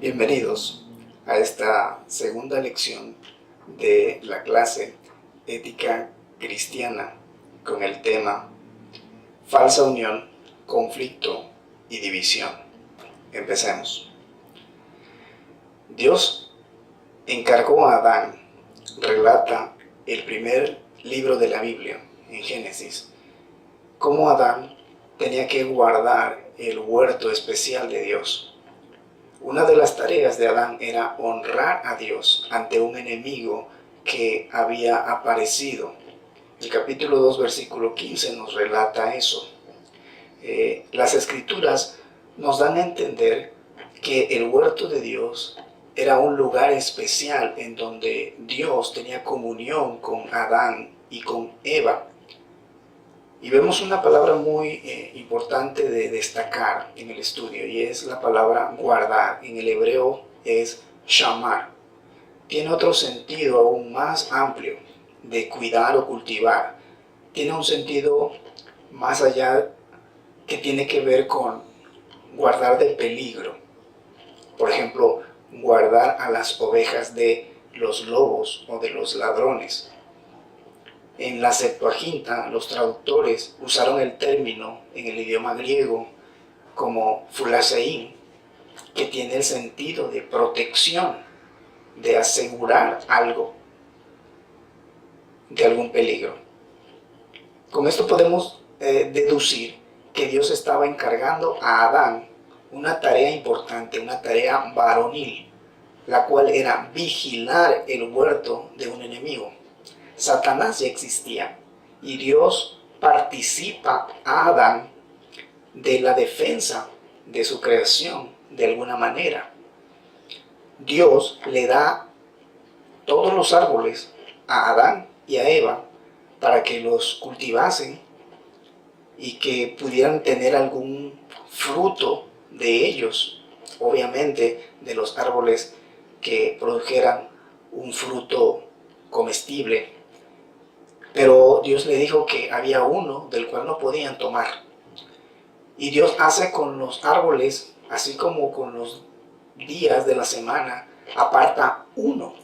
Bienvenidos a esta segunda lección de la clase Ética Cristiana con el tema Falsa unión, conflicto y división. Empecemos. Dios encargó a Adán, relata el primer libro de la Biblia, en Génesis, cómo Adán tenía que guardar el huerto especial de Dios. Una de las tareas de Adán era honrar a Dios ante un enemigo que había aparecido. El capítulo 2, versículo 15 nos relata eso. Las escrituras nos dan a entender que el huerto de Dios era un lugar especial en donde Dios tenía comunión con Adán y con Eva. Y vemos una palabra muy importante de destacar en el estudio, y es la palabra guardar. En el hebreo es shamar. Tiene otro sentido aún más amplio de cuidar o cultivar. Tiene un sentido más allá que tiene que ver con guardar del peligro. Por ejemplo, guardar a las ovejas de los lobos o de los ladrones. En la Septuaginta, los traductores usaron el término en el idioma griego como phulasein, que tiene el sentido de protección, de asegurar algo de algún peligro. Con esto podemos deducir que Dios estaba encargando a Adán una tarea importante, una tarea varonil, la cual era vigilar el huerto de un enemigo. Satanás ya existía y Dios participa a Adán de la defensa de su creación de alguna manera. Dios le da todos los árboles a Adán y a Eva para que los cultivasen y que pudieran tener algún fruto de ellos, obviamente de los árboles que produjeran un fruto comestible. Pero Dios le dijo que había uno del cual no podían tomar. Y Dios hace con los árboles, así como con los días de la semana, aparta uno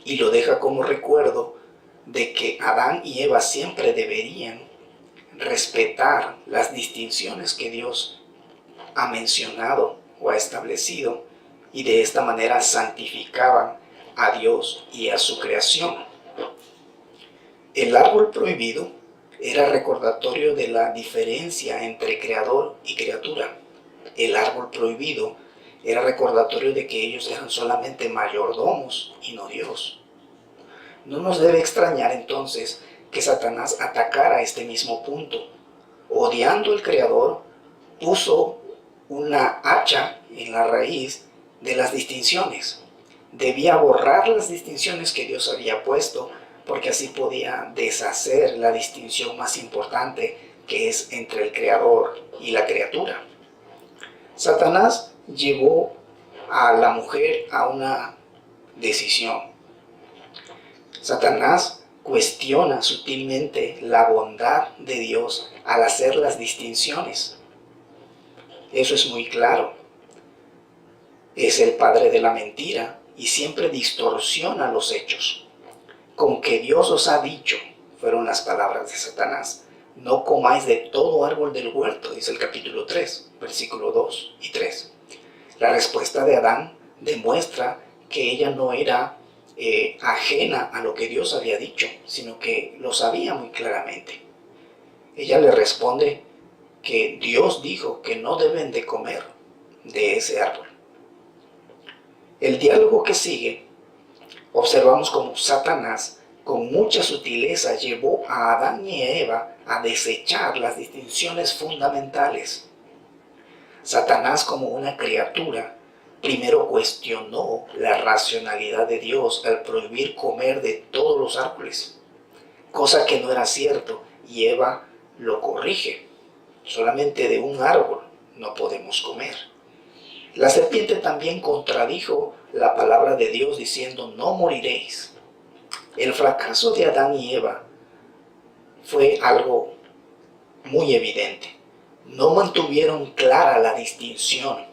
y lo deja como recuerdo de que Adán y Eva siempre deberían respetar las distinciones que Dios ha mencionado o ha establecido, y de esta manera santificaban a Dios y a su creación. El árbol prohibido era recordatorio de la diferencia entre creador y criatura. El árbol prohibido era recordatorio de que ellos eran solamente mayordomos y no Dios. No nos debe extrañar entonces que Satanás atacara este mismo punto. Odiando al creador, puso una hacha en la raíz de las distinciones. Debía borrar las distinciones que Dios había puesto, porque así podía deshacer la distinción más importante, que es entre el creador y la criatura. Satanás llevó a la mujer a una decisión. Satanás cuestiona sutilmente la bondad de Dios al hacer las distinciones. Eso es muy claro. Es el padre de la mentira y siempre distorsiona los hechos. Con que Dios os ha dicho, fueron las palabras de Satanás, no comáis de todo árbol del huerto, dice el capítulo 3, versículo 2 y 3. La respuesta de Adán demuestra que ella no era ajena a lo que Dios había dicho, sino que lo sabía muy claramente. Ella le responde que Dios dijo que no deben de comer de ese árbol. El diálogo que sigue, observamos cómo Satanás con mucha sutileza llevó a Adán y a Eva a desechar las distinciones fundamentales. Satanás, como una criatura, primero cuestionó la racionalidad de Dios al prohibir comer de todos los árboles, cosa que no era cierto, y Eva lo corrige. Solamente de un árbol no podemos comer. La serpiente también contradijo la palabra de Dios diciendo: no moriréis. El fracaso de Adán y Eva fue algo muy evidente. No mantuvieron clara la distinción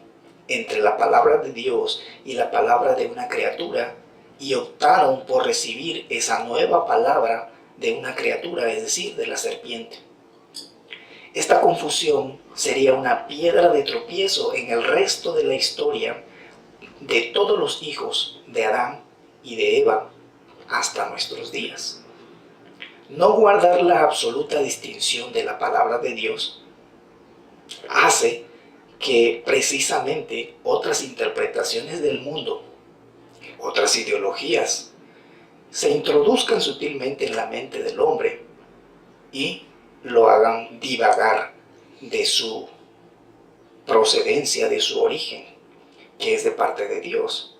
entre la palabra de Dios y la palabra de una criatura y optaron por recibir esa nueva palabra de una criatura, es decir, de la serpiente. Esta confusión sería una piedra de tropiezo en el resto de la historia de todos los hijos de Adán y de Eva hasta nuestros días. No guardar la absoluta distinción de la palabra de Dios hace que precisamente otras interpretaciones del mundo, otras ideologías, se introduzcan sutilmente en la mente del hombre y lo hagan divagar de su procedencia, de su origen, que es de parte de Dios.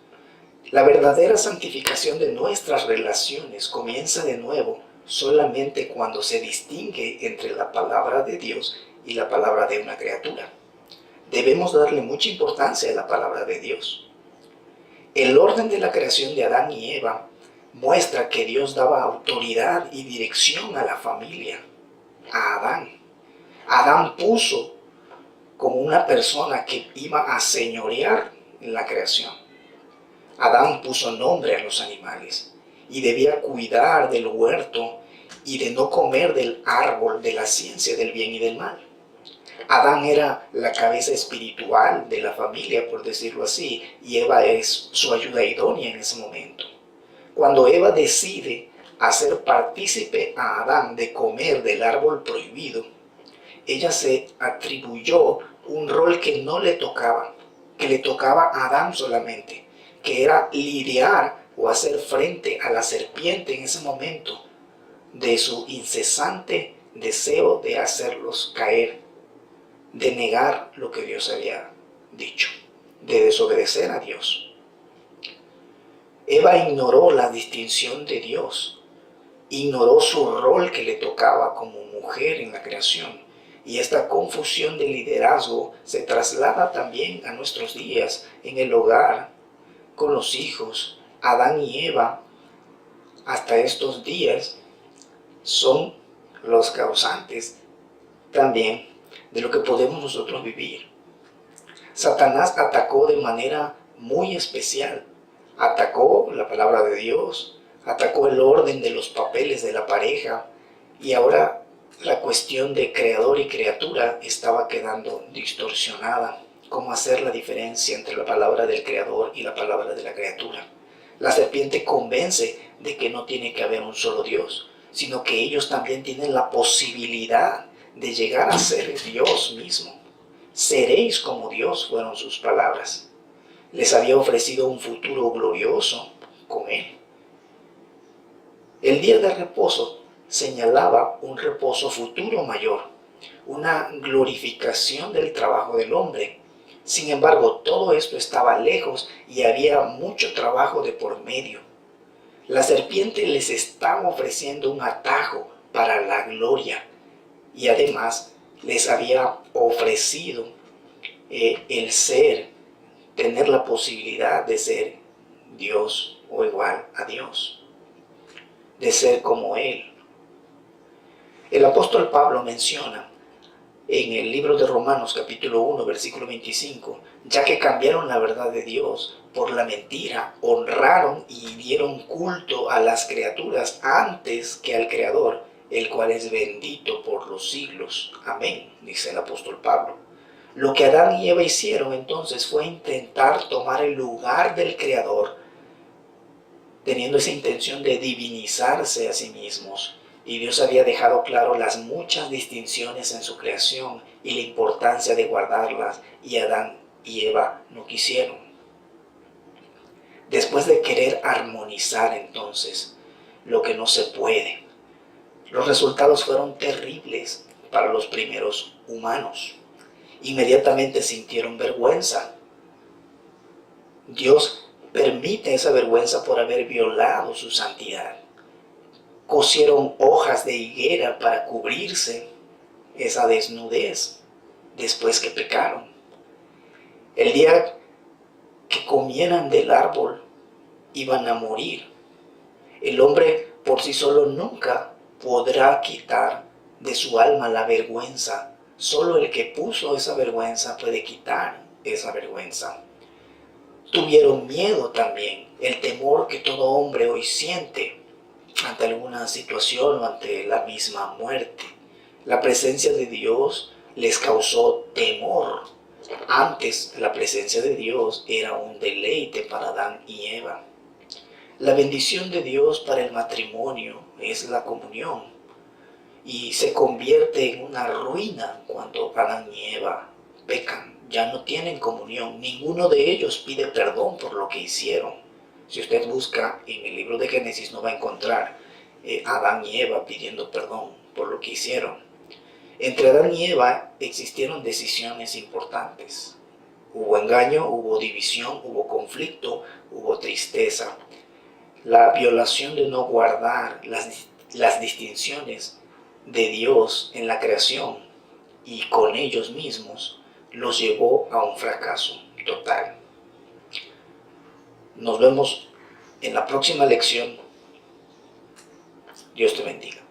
La verdadera santificación de nuestras relaciones comienza de nuevo solamente cuando se distingue entre la palabra de Dios y la palabra de una criatura. Debemos darle mucha importancia a la palabra de Dios. El orden de la creación de Adán y Eva muestra que Dios daba autoridad y dirección a la familia, a Adán. Adán puso como una persona que iba a señorear en la creación. Adán puso nombre a los animales y debía cuidar del huerto y de no comer del árbol de la ciencia del bien y del mal. Adán era la cabeza espiritual de la familia, por decirlo así, y Eva es su ayuda idónea en ese momento. Cuando Eva decide hacer partícipe a Adán de comer del árbol prohibido, ella se atribuyó un rol que no le tocaba, que le tocaba a Adán solamente, que era lidiar o hacer frente a la serpiente en ese momento de su incesante deseo de hacerlos caer, de negar lo que Dios había dicho, de desobedecer a Dios. Eva ignoró la distinción de Dios, ignoró su rol que le tocaba como mujer en la creación, y esta confusión de liderazgo se traslada también a nuestros días en el hogar, con los hijos. Adán y Eva, hasta estos días, son los causantes también de lo que podemos nosotros vivir. Satanás atacó de manera muy especial. Atacó la palabra de Dios, atacó el orden de los papeles de la pareja, y ahora la cuestión de creador y criatura estaba quedando distorsionada. ¿Cómo hacer la diferencia entre la palabra del creador y la palabra de la criatura? La serpiente convence de que no tiene que haber un solo Dios, sino que ellos también tienen la posibilidad de llegar a ser Dios mismo. Seréis como Dios, fueron sus palabras. Les había ofrecido un futuro glorioso con Él. El día de reposo señalaba un reposo futuro mayor, una glorificación del trabajo del hombre. Sin embargo, todo esto estaba lejos y había mucho trabajo de por medio. La serpiente les estaba ofreciendo un atajo para la gloria, y además les había ofrecido el ser, tener la posibilidad de ser Dios o igual a Dios, de ser como Él. El apóstol Pablo menciona en el libro de Romanos capítulo 1 versículo 25, ya que cambiaron la verdad de Dios por la mentira, honraron y dieron culto a las criaturas antes que al Creador, el cual es bendito por los siglos. Amén, dice el apóstol Pablo. Lo que Adán y Eva hicieron entonces fue intentar tomar el lugar del Creador, teniendo esa intención de divinizarse a sí mismos. Y Dios había dejado claro las muchas distinciones en su creación y la importancia de guardarlas, y Adán y Eva no quisieron. Después de querer armonizar entonces lo que no se puede, los resultados fueron terribles para los primeros humanos. Inmediatamente sintieron vergüenza. Dios permite esa vergüenza por haber violado su santidad. Cosieron hojas de higuera para cubrirse esa desnudez después que pecaron. El día que comieran del árbol iban a morir. El hombre por sí solo nunca podrá quitar de su alma la vergüenza. Solo el que puso esa vergüenza puede quitar esa vergüenza. Tuvieron miedo también, el temor que todo hombre hoy siente ante alguna situación o ante la misma muerte. La presencia de Dios les causó temor. Antes la presencia de Dios era un deleite para Adán y Eva. La bendición de Dios para el matrimonio es la comunión y se convierte en una ruina cuando Adán y Eva pecan. Ya no tienen comunión, ninguno de ellos pide perdón por lo que hicieron. Si usted busca en el libro de Génesis no va a encontrar Adán y Eva pidiendo perdón por lo que hicieron. Entre Adán y Eva existieron decisiones importantes. Hubo engaño, hubo división, hubo conflicto, hubo tristeza. La violación de no guardar las distinciones de Dios en la creación y con ellos mismos los llevó a un fracaso total. Nos vemos en la próxima lección. Dios te bendiga.